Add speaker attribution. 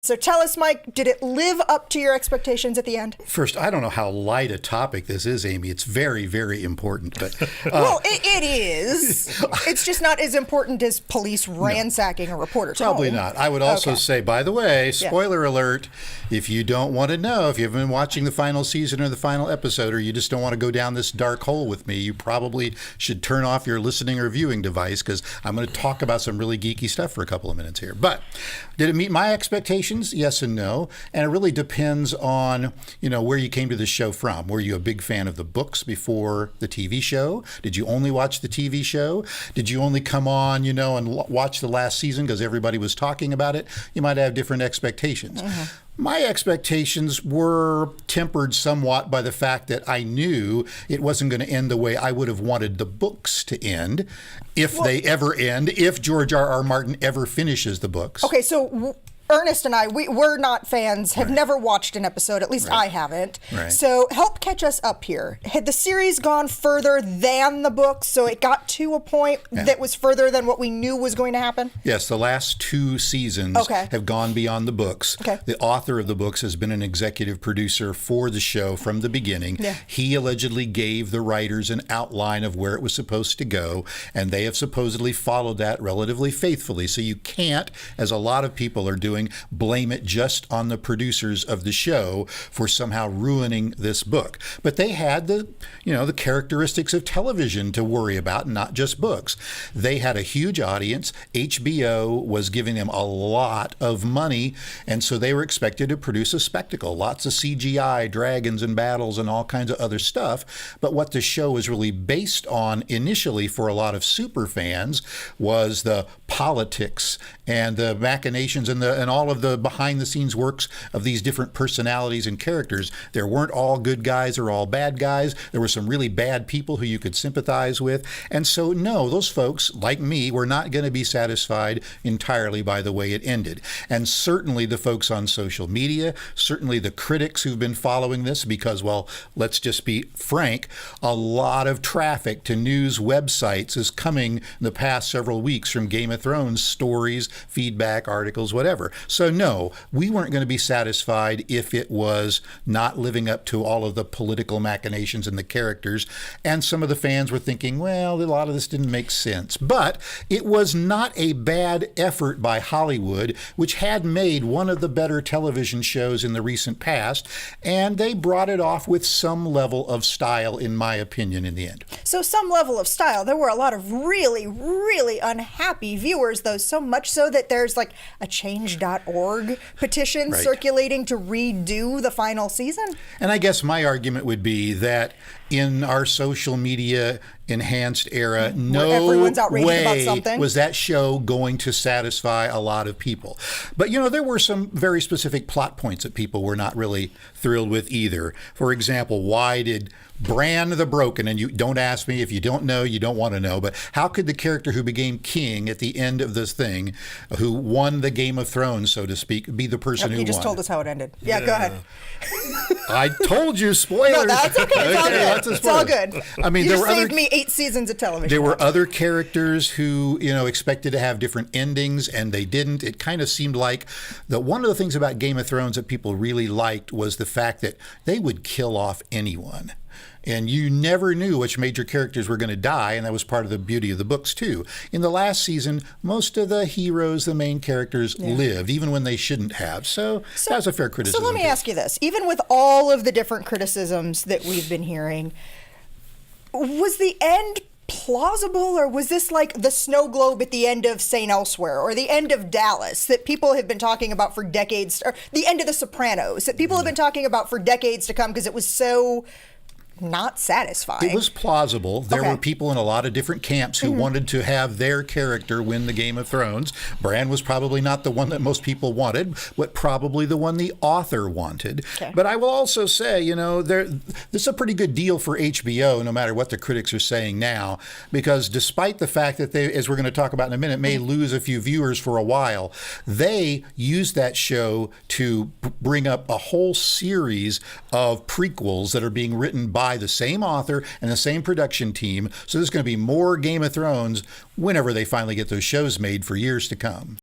Speaker 1: So tell us, Mike, did it live up to your expectations at the end?
Speaker 2: First, I don't know how light a topic this is, Amy. It's very, very important. But
Speaker 1: well, it is. It's just not as important as police ransacking a reporter's
Speaker 2: probably
Speaker 1: home.
Speaker 2: not. I would also say, by the way, spoiler alert, if you don't want to know, if you haven't been watching the final season or the final episode, or you just don't want to go down this dark hole with me, you probably should turn off your listening or viewing device, because I'm going to talk about some really geeky stuff for a couple of minutes here. But did it meet my expectations? Yes and no. And it really depends on, where you came to this show from. Were you a big fan of the books before the TV show? Did you only watch the TV show? Did you only come on, and watch the last season because everybody was talking about it? You might have different expectations. My expectations were tempered somewhat by the fact that I knew it wasn't going to end the way I would have wanted the books to end, if they ever end, if George R.R. Martin ever finishes the books.
Speaker 1: Okay, so Ernest and I, we're not fans, have never watched an episode, at least I haven't. So help catch us up here. Had the series gone further than the books, so it got to a point that was further than what we knew was going to happen?
Speaker 2: Yes, the last 2 seasons have gone beyond the books. The author of the books has been an executive producer for the show from the beginning. He allegedly gave the writers an outline of where it was supposed to go, and they have supposedly followed that relatively faithfully. So you can't, as a lot of people are doing, blame it just on the producers of the show for somehow ruining this book. But they had the characteristics of television to worry about, not just books. They had a huge audience. HBO was giving them a lot of money, and so they were expected to produce a spectacle. Lots of CGI, dragons and battles and all kinds of other stuff. But what the show was really based on initially for a lot of super fans was the politics and the machinations and all of the behind-the-scenes works of these different personalities and characters. There weren't all good guys or all bad guys. There were some really bad people who you could sympathize with. And so, no, those folks, like me, were not going to be satisfied entirely by the way it ended. And certainly the folks on social media, certainly the critics who've been following this, because, well, let's just be frank, a lot of traffic to news websites is coming in the past several weeks from Game of Thrones stories, feedback, articles, whatever. So no, we weren't going to be satisfied if it was not living up to all of the political machinations and the characters. And some of the fans were thinking, well, a lot of this didn't make sense. But it was not a bad effort by Hollywood, which had made one of the better television shows in the recent past. And they brought it off with some level of style, in my opinion, in the end.
Speaker 1: So some level of style. There were a lot of really, really unhappy viewers, though, so much so that there's like a change.org petition circulating to redo the final season. And
Speaker 2: I guess my argument would be that in our social media enhanced era, no way was that show going to satisfy a lot of people. But, there were some very specific plot points that people were not really thrilled with either. For example, why did Bran the Broken, and you don't ask me if you don't know, you don't want to know, but how could the character who became king at the end of this thing, who won the Game of Thrones, so to speak, be the person who won?
Speaker 1: You just told us how it ended. Yeah, go ahead.
Speaker 2: I told you, spoilers.
Speaker 1: No, that's okay. It's all good.
Speaker 2: It's all good. I mean,
Speaker 1: you just saved me 8 seasons of television.
Speaker 2: There were other characters who, expected to have different endings, and they didn't. It kind of seemed like that one of the things about Game of Thrones that people really liked was the fact that they would kill off anyone. And you never knew which major characters were going to die, and that was part of the beauty of the books, too. In the last season, most of the heroes, the main characters, lived, even when they shouldn't have. So that was a fair criticism.
Speaker 1: So let me ask you this. Even with all of the different criticisms that we've been hearing, was the end plausible, or was this like the snow globe at the end of St. Elsewhere, or the end of Dallas that people have been talking about for decades, or the end of The Sopranos that people have been talking about for decades to come because it was so not satisfying?
Speaker 2: It was plausible. There were people in a lot of different camps who wanted to have their character win the Game of Thrones. Bran was probably not the one that most people wanted, but probably the one the author wanted. But I will also say, this is a pretty good deal for HBO, no matter what the critics are saying now, because despite the fact that they, as we're going to talk about in a minute, may lose a few viewers for a while, they used that show to bring up a whole series of prequels that are being written by the same author and the same production team. So there's going to be more Game of Thrones whenever they finally get those shows made for years to come.